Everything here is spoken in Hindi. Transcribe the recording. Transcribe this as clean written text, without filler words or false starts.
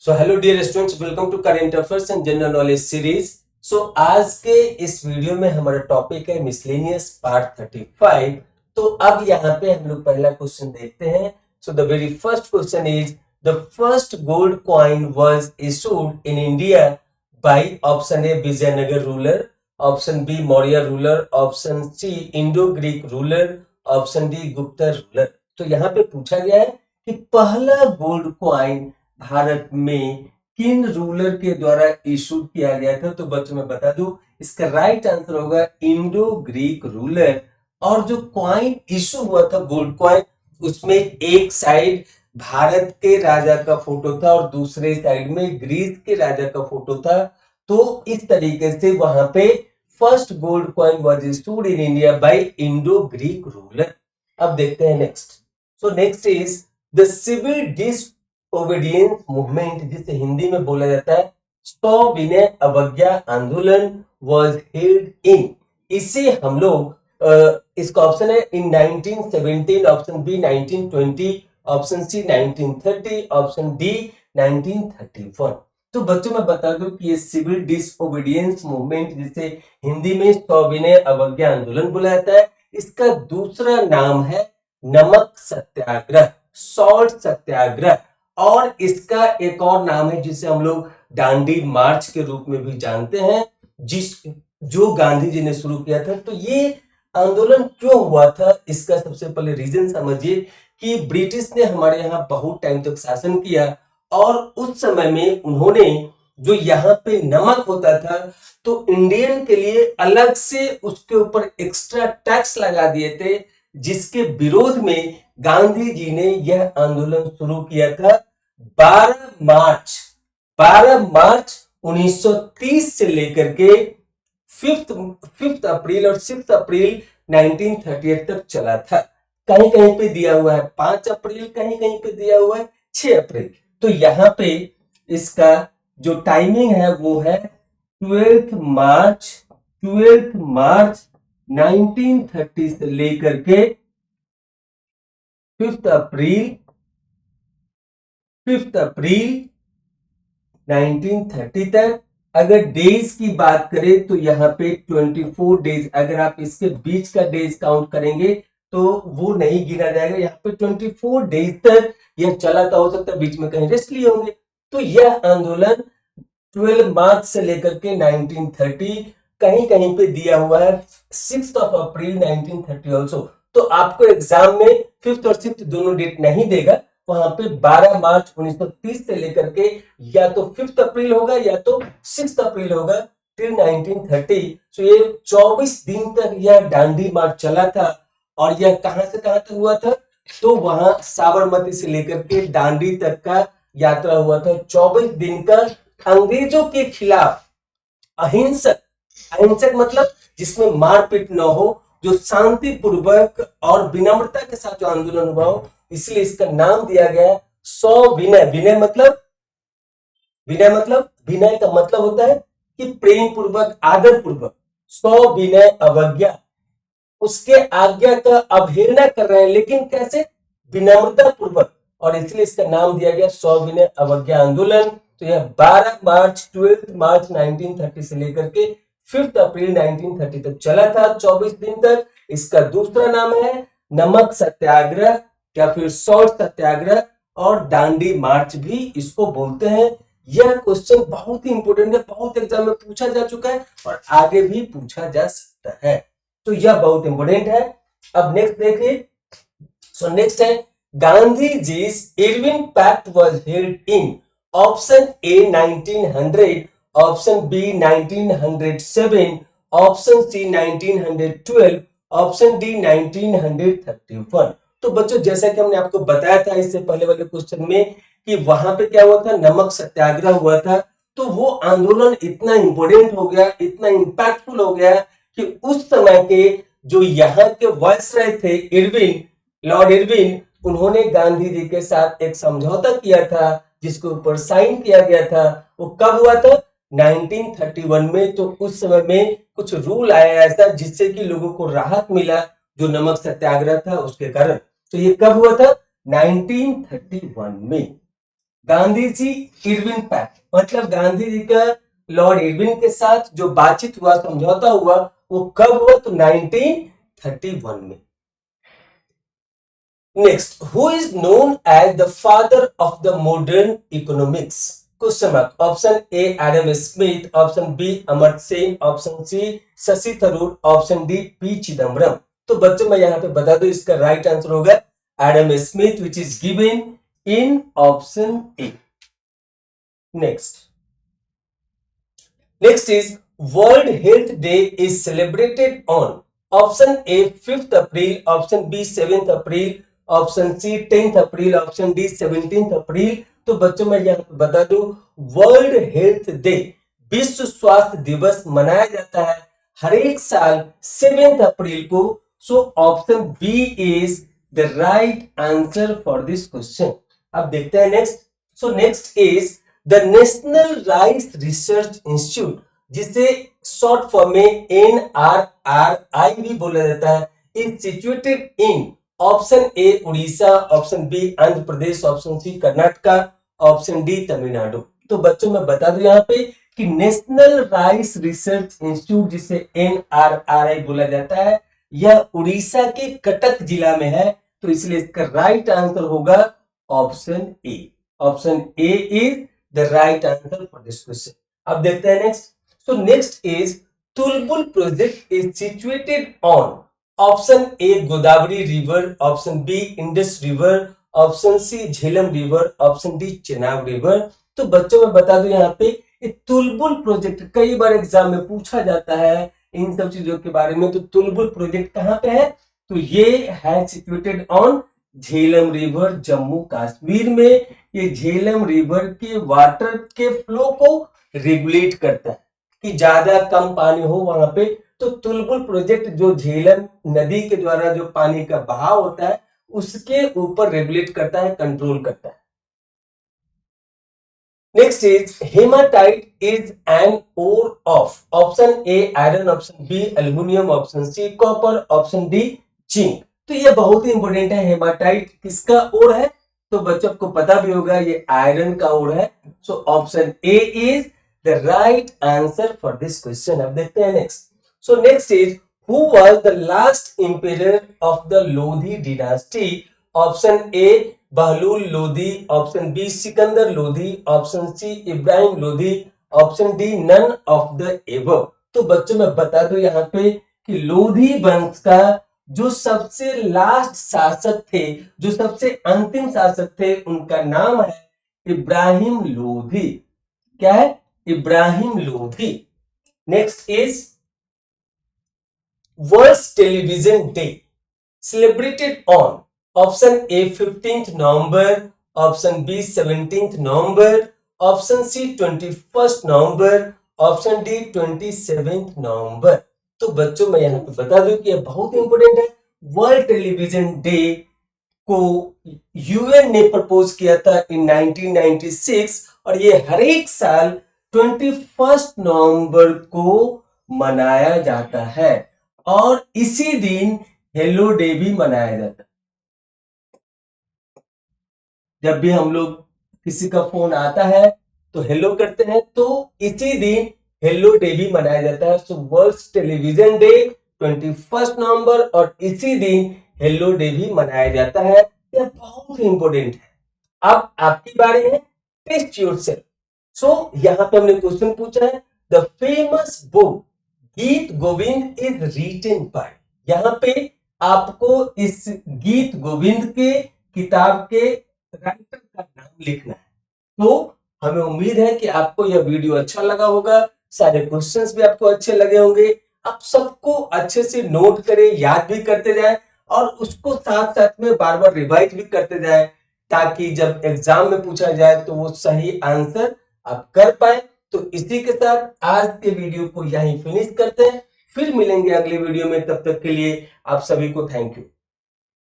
So hello dear students, welcome to current affairs and general knowledge series. So आज के इस वीडियो में हमारा टॉपिक है मिसलेनियस पार्ट 35। तो अब यहाँ पे हम लोग पहला क्वेश्चन देखते हैं। So the very first question is the first gold coin was issued in India by option a Vijayanagar ruler, option b Maurya ruler, option c Indo Greek ruler, option d Gupta ruler. तो यहाँ पे पूछा गया है कि पहला गोल्ड कॉइन भारत में किन रूलर के द्वारा इशू किया गया था। तो बच्चों मैं बता दूं, इसका राइट आंसर होगा इंडो ग्रीक रूलर। और जो कॉइन इशू हुआ था गोल्ड कॉइन, उसमें एक साइड भारत के राजा का फोटो था और दूसरे साइड में ग्रीस के राजा का फोटो था। तो इस तरीके से वहां पे first gold coin was issued in India by Indo Greek ruler. अब देखते हैं next. So next is the civil disobedience movement, जिसे हिंदी में बोला जाता है सविनय अवज्ञा आंदोलन, वाज हेल्ड इन। इसे हम लोग इसका ऑप्शन है in 1917, option b 1920, option c 1930, option D 1931। तो बच्चों मैं बता दूं कि ये सिविल डिसओबीडियंस मूवमेंट, जिसे हिंदी में सविनय अवज्ञा आंदोलन बुलाया जाता है, इसका दूसरा नाम है नमक सत्याग्रह, सॉल्ट सत्याग्रह। और इसका एक और नाम है जिसे हम लोग दांडी मार्च के रूप में भी जानते हैं, जो गांधी जी ने शुरू किया था। तो ये आंदोलन क्यों हुआ था, इसका सबसे पहले रीजन समझिए कि ब्रिटिश ने हमारे यहाँ बहुत टाइम तक शासन किया और उस समय में उन्होंने जो यहाँ पे नमक होता था तो इंडियन के लिए अलग से उसके ऊपर एक्स्ट्रा टैक्स लगा दिए थे, जिसके विरोध में गांधी जी ने यह आंदोलन शुरू किया था 12 मार्च 1930 से लेकर के 5 अप्रैल और 6 अप्रैल 1938 तक चला था। कहीं कहीं पे दिया हुआ है 5 अप्रैल, कहीं कहीं पे दिया हुआ है 6 अप्रैल। तो यहाँ पे इसका जो टाइमिंग है वो है 12 मार्च 1930 से लेकर के 5 अप्रैल 1930 तक। अगर डेज की बात करें तो यहाँ पे 24 डेज, अगर आप इसके बीच का डेज काउंट करेंगे तो वो नहीं गिना जाएगा। यहाँ पे 24 डेज तक यह चला था, हो सकता है बीच में कहीं रेस्ट लिए होंगे। तो यह आंदोलन 12 मार्च से लेकर के 1930, कहीं कहीं पे दिया हुआ है 6 अप्रैल 1930 ऑल्सो। तो आपको एग्जाम में 5th और 6th दोनों डेट नहीं देगा, वहां पे 12 मार्च 1930 से लेकर के या तो 5 अप्रैल होगा या तो 6 अप्रैल होगा टिल 1930। तो ये 24 दिन तक यह दांडी मार्च चला था। और यह कहां से कहां तक हुआ था, तो वहां साबरमती से लेकर के दांडी तक का यात्रा हुआ था। 24 दिन का अंग्रेजों के खिलाफ अहिंसक, अहिंसक मतलब जिसमें मारपीट न हो, जो शांतिपूर्वक और विनम्रता के साथ जो आंदोलन हुआ हो, इसलिए इसका नाम दिया गया सविनय। विनय मतलब, विनय का मतलब होता है कि प्रेम पूर्वक, आदर पूर्वक। सविनय अवज्ञा, उसके आज्ञा का अवहेलना कर रहे हैं, लेकिन कैसे? विनम्रता पूर्वक। और इसलिए इसका नाम दिया गया सविनय अवज्ञा आंदोलन। तो यह 12 मार्च 1930 से लेकर के 5 अप्रैल 1930 तक चला था, 24 दिन तक। इसका दूसरा नाम है नमक सत्याग्रह या फिर सॉल्ट सत्याग्रह, और दांडी मार्च भी इसको बोलते हैं। यह क्वेश्चन बहुत ही इंपोर्टेंट है, बहुत एग्जाम में पूछा जा चुका है और आगे भी पूछा जा सकता है, तो यह बहुत इंपोर्टेंट है। अब नेक्स्ट देखिए। सो नेक्स्ट है गांधी जी's Irwin pact was held in option A 1900, option B 1907, option C 1912, option D 1931। तो बच्चों जैसा कि हमने आपको बताया था इससे पहले वाले क्वेश्चन में कि वहां पे क्या हुआ था, नमक सत्याग्रह हुआ था। तो वो आंदोलन इतना इंपोर्टेंट हो गया, इतना इंपैक्टफुल हो गया कि उस समय के जो यहाँ के वायसराय थे इरविन, लॉर्ड इरविन, उन्होंने गांधी जी के साथ एक समझौता किया था जिसके ऊपर साइन किया गया था। वो कब हुआ था? 1931 में। तो उस समय में कुछ रूल आया ऐसा जिससे कि लोगों को राहत मिला, जो नमक सत्याग्रह था उसके कारण। तो ये कब हुआ था? 1931 में। गांधी जी इरविन पैक्ट, मतलब गांधी जी का लॉर्ड इरविन के साथ जो बातचीत हुआ, समझौता हुआ, वो कब हुआ? तो 1931 में। Next, who is known as the father of the modern economics? Question mark. Option a Adam Smith, option b Amartya Sen, option c Shashi Tharoor, option d P Chidambaram. तो बच्चों मैं यहाँ पे बता दूं, इसका राइट आंसर होगा Adam Smith, which is given in option a. Next is World Health Day is celebrated on option A 5th April, option B 7th April, option C 10th April, option D 17th April। तो बच्चों मैं यहाँ पे बता दूं, वर्ल्ड हेल्थ डे, विश्व स्वास्थ्य दिवस मनाया जाता है हर एक साल 7th अप्रैल को। So option b is the right answer for this question. अब देखते हैं next. So next is the national rice research institute, जिसे शॉर्ट फॉर्म में NRRI भी बोला जाता है, is situated in option a Orissa, option b Andhra Pradesh, option c Karnataka, option d Tamil Nadu. तो बच्चों मैं बता दूं यहाँ पे कि नेशनल राइस रिसर्च इंस्टीट्यूट, जिसे NRRI बोला जाता है, यह उड़ीसा के कटक जिला में है। तो इसलिए इसका राइट आंसर होगा option A. Option A is the right answer for this question. अब देखते हैं next. So next is Tulbul project is situated on option A Godavari river, option B Indus river, option C Jhelum river, option D Chenab river। तो बच्चों में बता दूं यहाँ पे ये तुलबुल प्रोजेक्ट कई बार एग्जाम में पूछा जाता है इन सब चीजों के बारे में। तो तुलबुल प्रोजेक्ट कहाँ पे है? तो ये है situated on Jhelum river, Jammu Kashmir में। ये झेलम रिवर के वाटर के फ्लो को रेगुलेट करता है कि ज्यादा कम पानी हो वहां पे। तो तुलबुल प्रोजेक्ट जो झेलम नदी के द्वारा जो पानी का बहाव होता है उसके ऊपर रेगुलेट करता है, कंट्रोल करता है। Next is hematite is an ore of option a iron, option b aluminium, option c copper, option d zinc. तो ये बहुत ही इंपॉर्टेंट है, हेमाटाइट किसका ओर है? तो बच्चों को पता भी होगा ये आयरन का ओर है। So option A is the right answer for this question. अब देखते हैं next. So next is who was the last empire of the Lodhi dynasty? Option A Bahlul Lodhi, option B Sikandar Lodhi, option C Ibrahim Lodhi, option D none of the above. तो बच्चों मैं बता दूं यहाँ पे कि लोधी वंश का जो सबसे लास्ट शासक थे, जो सबसे अंतिम शासक थे, उनका नाम है इब्राहिम लोधी। क्या है? Ibrahim Lodhi. Next is world television day celebrated on option a 15th November, option b 17th November, option c 21st November, option d 27th November. तो बच्चों मैं यहाँ पे बता दूं कि यह बहुत इंपॉर्टेंट है। वर्ल्ड टेलीविजन डे को यूएन ने प्रपोज किया था इन 1996 और ये हर एक साल 21 नवंबर को मनाया जाता है और इसी दिन हेलो डे भी मनाया जाता है। जब भी हम लोग किसी का फोन आता है तो हेलो करते हैं, तो इसी दिन हेलो डे भी मनाया जाता है। सो वर्ल्ड टेलीविजन डे 21 नवंबर और इसी दिन हेलो डे भी मनाया जाता है। यह बहुत इंपॉर्टेंट है। अब आपकी बारी है, टेस्ट योरसेल्फ। सो यहाँ पे हमने क्वेश्चन पूछा है द फेमस बुक गीत गोविंद इज रिटन बाय। यहाँ पे आपको इस गीत गोविंद के किताब के राइटर का नाम लिखना है। तो हमें उम्मीद है कि आपको यह वीडियो अच्छा लगा होगा, सारे क्वेश्चंस भी आपको अच्छे लगे होंगे। आप सबको अच्छे से नोट करें, याद भी करते जाएं और उसको साथ साथ में बार बार रिवाइज भी करते जाएं ताकि जब एग्जाम में पूछा जाए तो वो सही आंसर आप कर पाए। तो इसी के साथ आज के वीडियो को यहीं फिनिश करते हैं, फिर मिलेंगे अगले वीडियो में। तब तक के लिए आप सभी को थैंक यू।